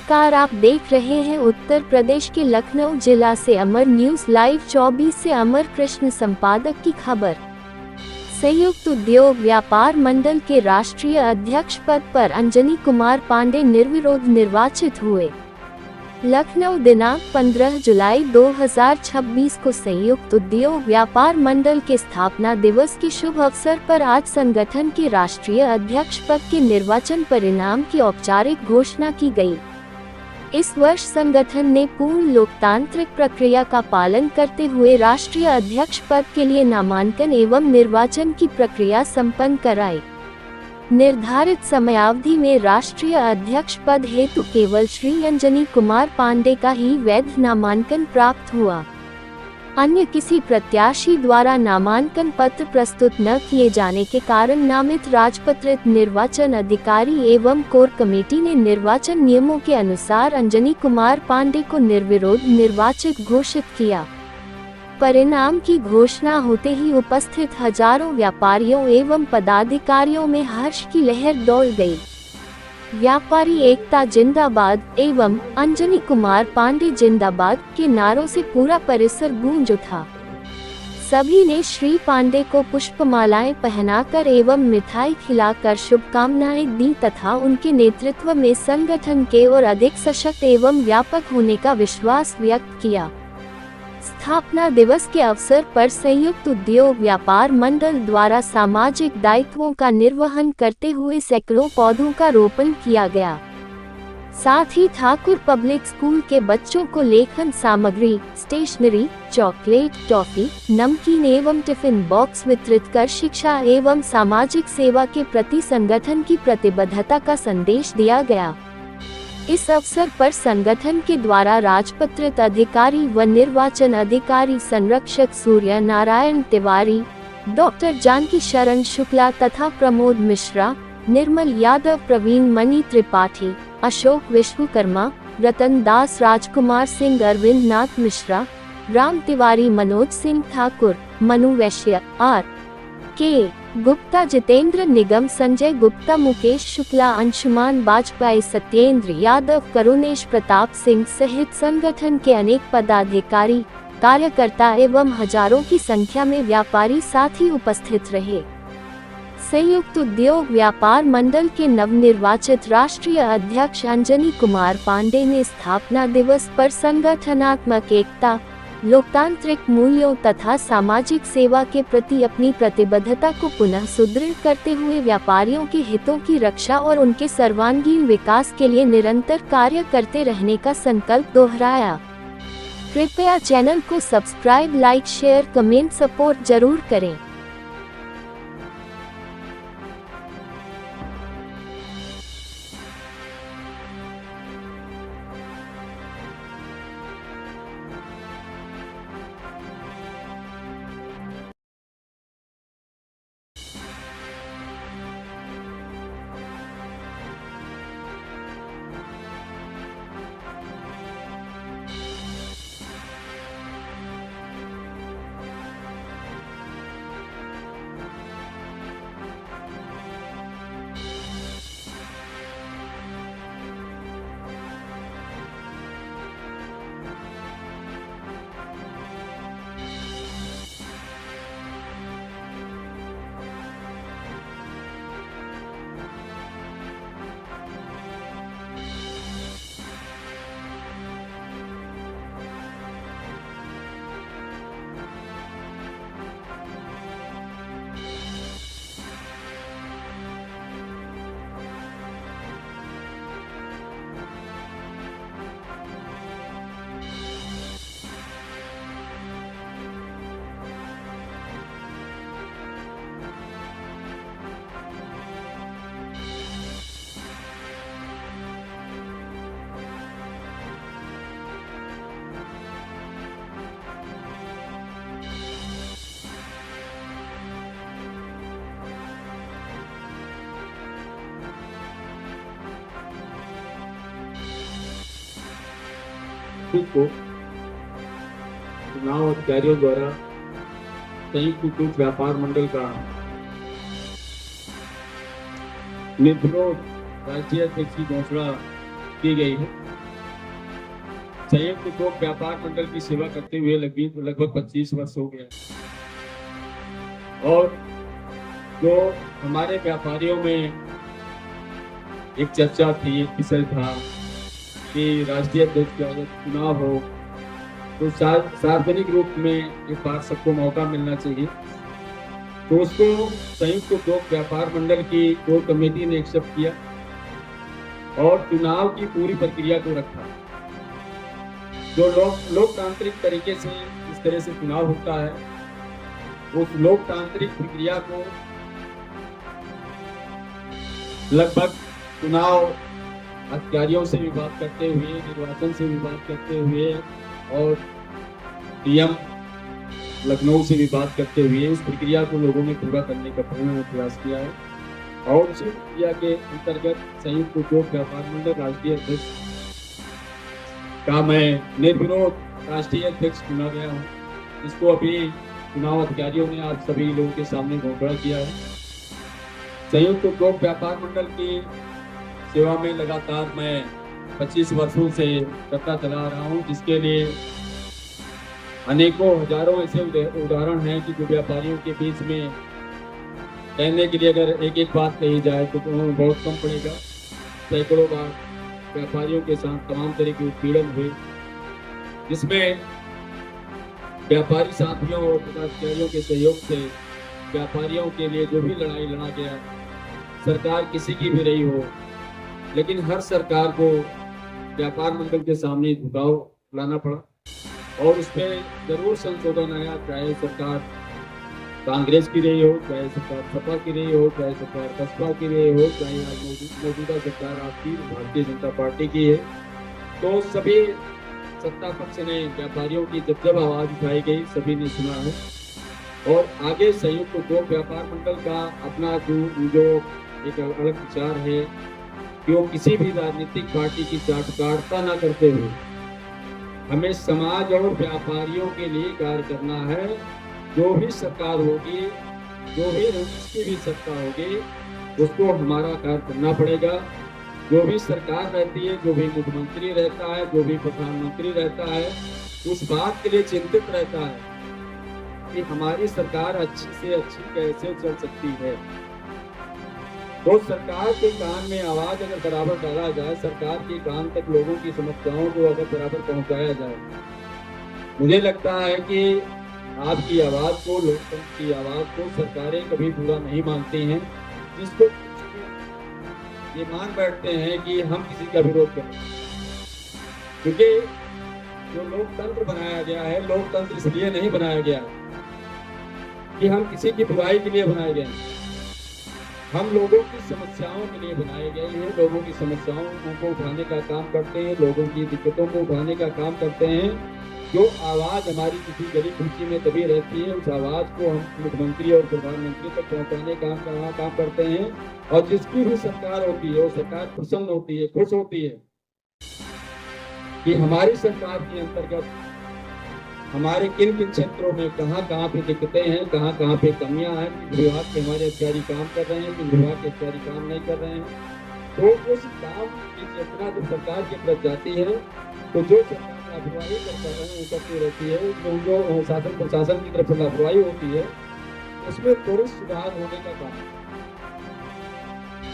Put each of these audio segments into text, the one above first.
नमस्कार, आप देख रहे हैं उत्तर प्रदेश के लखनऊ जिला से अमर न्यूज लाइव 24 से अमर कृष्ण संपादक की खबर। संयुक्त उद्योग व्यापार मंडल के राष्ट्रीय अध्यक्ष पद पर अंजनी कुमार पांडे निर्विरोध निर्वाचित हुए। लखनऊ दिनांक 15 जुलाई 2026 को संयुक्त उद्योग व्यापार मंडल के स्थापना दिवस के शुभ अवसर पर आज संगठन के राष्ट्रीय अध्यक्ष पद के निर्वाचन परिणाम की औपचारिक घोषणा की गई। इस वर्ष संगठन ने पूर्ण लोकतांत्रिक प्रक्रिया का पालन करते हुए राष्ट्रीय अध्यक्ष पद के लिए नामांकन एवं निर्वाचन की प्रक्रिया संपन्न कराई। निर्धारित समयावधि में राष्ट्रीय अध्यक्ष पद हेतु केवल श्री अंजनी कुमार पांडे का ही वैध नामांकन प्राप्त हुआ। अन्य किसी प्रत्याशी द्वारा नामांकन पत्र प्रस्तुत न किए जाने के कारण नामित राजपत्रित निर्वाचन अधिकारी एवं कोर कमेटी ने निर्वाचन नियमों के अनुसार अंजनी कुमार पांडे को निर्विरोध निर्वाचित घोषित किया। परिणाम की घोषणा होते ही उपस्थित हजारों व्यापारियों एवं पदाधिकारियों में हर्ष की लहर दौड़ गई। व्यापारी एकता जिंदाबाद एवं अंजनी कुमार पांडे जिंदाबाद के नारों से पूरा परिसर गूंज उठा। सभी ने श्री पांडे को पुष्पमालाएं पहनाकर एवं मिठाई खिलाकर शुभकामनाएं दी तथा उनके नेतृत्व में संगठन के और अधिक सशक्त एवं व्यापक होने का विश्वास व्यक्त किया। स्थापना दिवस के अवसर पर संयुक्त उद्योग व्यापार मंडल द्वारा सामाजिक दायित्वों का निर्वहन करते हुए सैकड़ों पौधों का रोपण किया गया। साथ ही ठाकुर पब्लिक स्कूल के बच्चों को लेखन सामग्री, स्टेशनरी, चॉकलेट, टॉफी, नमकीन एवं टिफिन बॉक्स वितरित कर शिक्षा एवं सामाजिक सेवा के प्रति संगठन की प्रतिबद्धता का संदेश दिया गया। इस अवसर पर संगठन के द्वारा राजपत्रित अधिकारी व निर्वाचन अधिकारी संरक्षक सूर्य नारायण तिवारी, डॉक्टर जानकी शरण शुक्ला तथा प्रमोद मिश्रा, निर्मल यादव, प्रवीण मणि त्रिपाठी, अशोक विश्वकर्मा, रतन दास, राजकुमार सिंह, अरविंद नाथ मिश्रा, राम तिवारी, मनोज सिंह ठाकुर, मनु वैश्य, आर.के. गुप्ता, जितेंद्र निगम, संजय गुप्ता, मुकेश शुक्ला, अंशुमान बाजपेयी, सत्येंद्र यादव, करुणेश प्रताप सिंह सहित संगठन के अनेक पदाधिकारी, कार्यकर्ता एवं हजारों की संख्या में व्यापारी साथी उपस्थित रहे। संयुक्त उद्योग व्यापार मंडल के नवनिर्वाचित राष्ट्रीय अध्यक्ष अंजनी कुमार पांडे ने स्थापना दिवस पर संगठनात्मक एकता, लोकतांत्रिक मूल्यों तथा सामाजिक सेवा के प्रति अपनी प्रतिबद्धता को पुनः सुदृढ़ करते हुए व्यापारियों के हितों की रक्षा और उनके सर्वांगीण विकास के लिए निरंतर कार्य करते रहने का संकल्प दोहराया। कृपया चैनल को subscribe, like, share, comment, support जरूर करें। को चुनाव अधिकारियों द्वारा संयुक्त उद्योग व्यापार मंडल का निर्विरोध राष्ट्रीय अध्यक्ष की घोषणा की गई है। संयुक्त उद्योग व्यापार मंडल की सेवा करते हुए लगभग 25 वर्ष हो गया। और जो हमारे व्यापारियों में एक चर्चा थी, एक विषय था कि राष्ट्रीय अध्यक्ष का अगर चुनाव हो तो सार्वजनिक रूप में एक बार सबको मौका मिलना चाहिए। तो उसको संयुक्त उद्योग व्यापार मंडल की कोर कमेटी ने एक्सेप्ट किया और चुनाव की पूरी प्रक्रिया को रखा। जो लोकतांत्रिक तरीके से इस तरह से चुनाव होता है, उस लोकतांत्रिक प्रक्रिया को लगभग चुनाव अधिकारियों से भी बात करते हुए, निर्वाचन से भी बात करते हुए और डीएम लखनऊ से भी बात करते हुए इस प्रक्रिया को लोगों ने पूरा करने का प्रयास किया है। और उसी प्रक्रिया के अंतर्गत संयुक्त उद्योग व्यापार मंडल राष्ट्रीय अध्यक्ष का मैं निर्विरोध राष्ट्रीय अध्यक्ष चुना गया हूँ, जिसको अभी चुनाव अधिकारियों ने आज सभी लोगों के सामने घोषणा किया है। संयुक्त उद्योग व्यापार मंडल की सेवा में लगातार मैं 25 वर्षों से करता चला रहा हूँ, जिसके लिए अनेकों हजारों ऐसे उदाहरण हैं कि जो व्यापारियों के बीच में कहने के लिए अगर एक एक बात कही जाए तो बहुत कम पड़ेगा। सैकड़ों बार व्यापारियों के साथ तमाम तरह के उत्पीड़न हुए, जिसमें व्यापारी साथियों और पदाधिकारियों के सहयोग से व्यापारियों के लिए जो भी लड़ाई लड़ा गया, सरकार किसी की भी रही हो, लेकिन हर सरकार को व्यापार मंडल के सामने झुकाव लाना पड़ा और उसमें जरूर संशोधन आया, चाहे सरकार कांग्रेस की रही हो, चाहे सरकार सपा की रही हो, चाहे सरकार बसपा की रही हो, चाहे मौजूदा सरकार आपकी भारतीय जनता पार्टी की है। तो सभी सत्ता पक्ष ने व्यापारियों की जब आवाज उठाई गई, सभी ने सुना है। और आगे संयुक्त उद्योग व्यापार मंडल का अपना जो एक अलग विचार है कि वो किसी भी राजनीतिक पार्टी की चाटुकारिता न करते हुए हमें समाज और व्यापारियों के लिए कार्य करना है। जो भी सरकार होगी, जो भी जिसकी भी सत्ता होगी, उसको हमारा कार्य करना पड़ेगा। जो भी सरकार रहती है, जो भी मुख्यमंत्री रहता है, जो भी प्रधानमंत्री रहता है, उस बात के लिए चिंतित रहता है कि हमारी सरकार अच्छी से अच्छी कैसे चल सकती है। तो सरकार के कान में आवाज अगर बराबर डाला जाए, सरकार के कान तक लोगों की समस्याओं को अगर बराबर पहुंचाया जाए, मुझे लगता है कि आपकी आवाज को, लोकतंत्र की आवाज को सरकारें कभी पूरा नहीं मानती हैं, जिसको ये मान बैठते हैं कि हम किसी का विरोध करें। क्योंकि जो लोकतंत्र बनाया गया है, लोकतंत्र इसलिए नहीं बनाया गया कि हम किसी की बुराई के लिए बनाए गए हैं। हम लोगों की समस्याओं के लिए बनाए गए हैं, लोगों की समस्याओं को उठाने का काम करते हैं, लोगों की दिक्कतों को उठाने का काम करते हैं। जो आवाज़ हमारी किसी गली कुर्सी में दबी रहती है, उस आवाज़ को हम मुख्यमंत्री और प्रधानमंत्री तक पहुँचाने का काम करते हैं। और जिसकी भी सरकार होती है, वो सरकार प्रसन्न होती है, खुश होती है कि हमारी सरकार के अंतर्गत हमारे किन किन क्षेत्रों में कहाँ पे दिक्कतें हैं, कहाँ पे कमियां हैं, किस विभाग के हमारे अधिकारी काम कर रहे हैं, किस विभाग के अधिकारी काम नहीं कर रहे हैं। तो उस काम की चेतना जब सरकार की तरफ जाती है, तो जो सरकार लापरवाही करती रहती है, जो शासन प्रशासन की तरफ से लापरवाही होती है, उसमें त्वरित सुधार होने का काम है।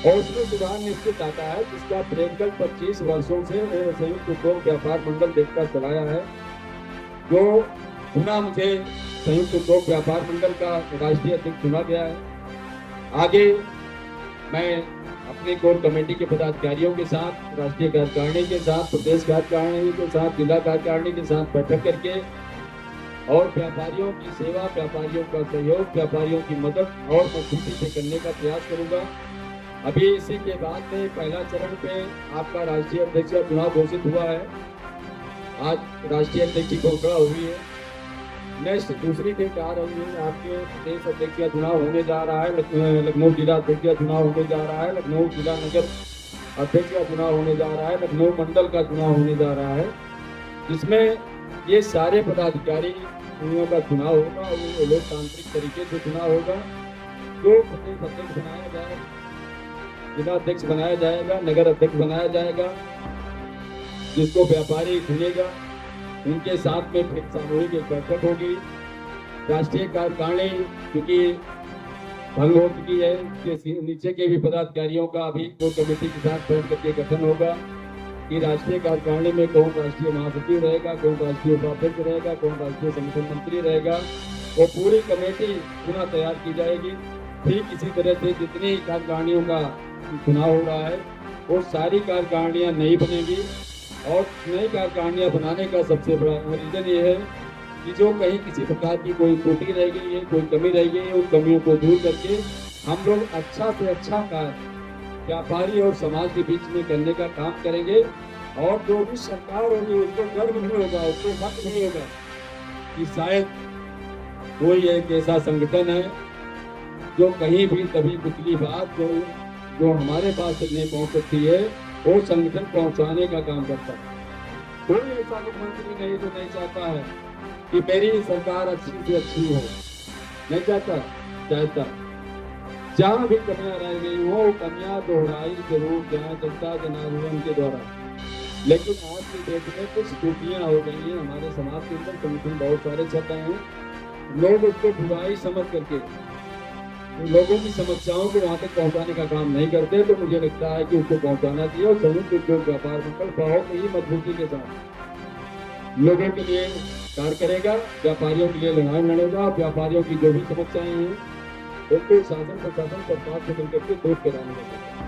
और उसमें सुधार निश्चित आता है, जिसका प्रेमकल 25 वर्षों से संयुक्त उद्योग व्यापार मंडल देखकर चलाया है। जो पुनः मुझे संयुक्त उद्योग व्यापार मंडल का राष्ट्रीय अध्यक्ष चुना गया है। आगे मैं अपने कोर कमेटी के पदाधिकारियों के साथ, राष्ट्रीय कार्यकारिणी के साथ, प्रदेश कार्यकारिणी के साथ, जिला कार्यकारिणी के साथ बैठक करके और व्यापारियों की सेवा, व्यापारियों का सहयोग, व्यापारियों की मदद और मजबूती से करने का प्रयास करूंगा। अभी इसी के बाद में पहला चरण पे आपका राष्ट्रीय अध्यक्ष का चुनाव घोषित हुआ है। आज राष्ट्रीय अध्यक्ष की घोषणा हुई है। नेक्स्ट दूसरी डेट आ रही है, आपके प्रदेश अध्यक्ष का चुनाव होने जा रहा है, लखनऊ जिला अध्यक्ष का चुनाव होने जा रहा है, लखनऊ जिला नगर अध्यक्ष का चुनाव होने जा रहा है, लखनऊ मंडल का चुनाव होने जा रहा है, जिसमें ये सारे पदाधिकारी का चुनाव होगा और वो लोकतांत्रिक तरीके से चुनाव होगा। जो प्रदेश अध्यक्ष बनाया जाएगा, जिला अध्यक्ष बनाया जाएगा, नगर अध्यक्ष बनाया जाएगा, जिसको व्यापारी चुनेगा उनके साथ में फिर सामूहिक एक बैठक होगी। राष्ट्रीय कार्यकारिणी क्योंकि भंग हो चुकी है, इसके नीचे के भी पदाधिकारियों का अभी वो कमेटी के साथ बैठ करके गठन होगा कि राष्ट्रीय कार्यकारिणी में कौन राष्ट्रीय महासचिव रहेगा, कौन राष्ट्रीय उपाध्यक्ष रहेगा, कौन राष्ट्रीय संगठन मंत्री रहेगा। वो पूरी कमेटी पुनः तैयार की जाएगी। ठीक इसी तरह से जितनी कार्यकारिणियों का चुनाव हो रहा है वो सारी कार्यकारिणियां नई बनेगी और नई कार्यकारिणियां बनाने का सबसे बड़ा रीजन ये है कि जो कहीं किसी प्रकार की कोई त्रुटि रह गई है, कोई कमी रह गई है, उन कमियों को दूर करके हम लोग अच्छा से अच्छा कार्य व्यापारी और समाज के बीच में करने का काम करेंगे। और जो भी सरकार होगी उसको गर्व नहीं होगा, उसको मत नहीं होगा कि शायद कोई एक ऐसा संगठन है जो कहीं भी कभी कुछ बात जो हमारे पास तक नहीं पहुंच सकती है वो संगठन पहुंचाने का काम करता है। कोई ऐसा मुख्यमंत्री नहीं जो नहीं चाहता है कि मेरी सरकार अच्छी से अच्छी हो, नहीं चाहता। जहाँ भी कमियां रह गई वो कमियां दोहराई जरूर जाए जनता जनार्दन के द्वारा। लेकिन आज की डेट में कुछ त्रुटियां हो गई हैं हमारे समाज के अंदर, संगठन बहुत सारे चल रहे हैं, लोग उसको बुराई समझ करके लोगों की समस्याओं को वहां तक पहुंचाने का काम नहीं करते। तो मुझे लगता है कि उसको पहुंचाना चाहिए और संयुक्त उद्योग व्यापार मंडल बहुत ही मजबूती के साथ लोगों के लिए कार्य करेगा, व्यापारियों के लिए लड़ाई लड़ेगा। व्यापारियों की जो भी समस्याएं हैं उनको शासन प्रशासन सरकार से मिलकर के दूर कराने का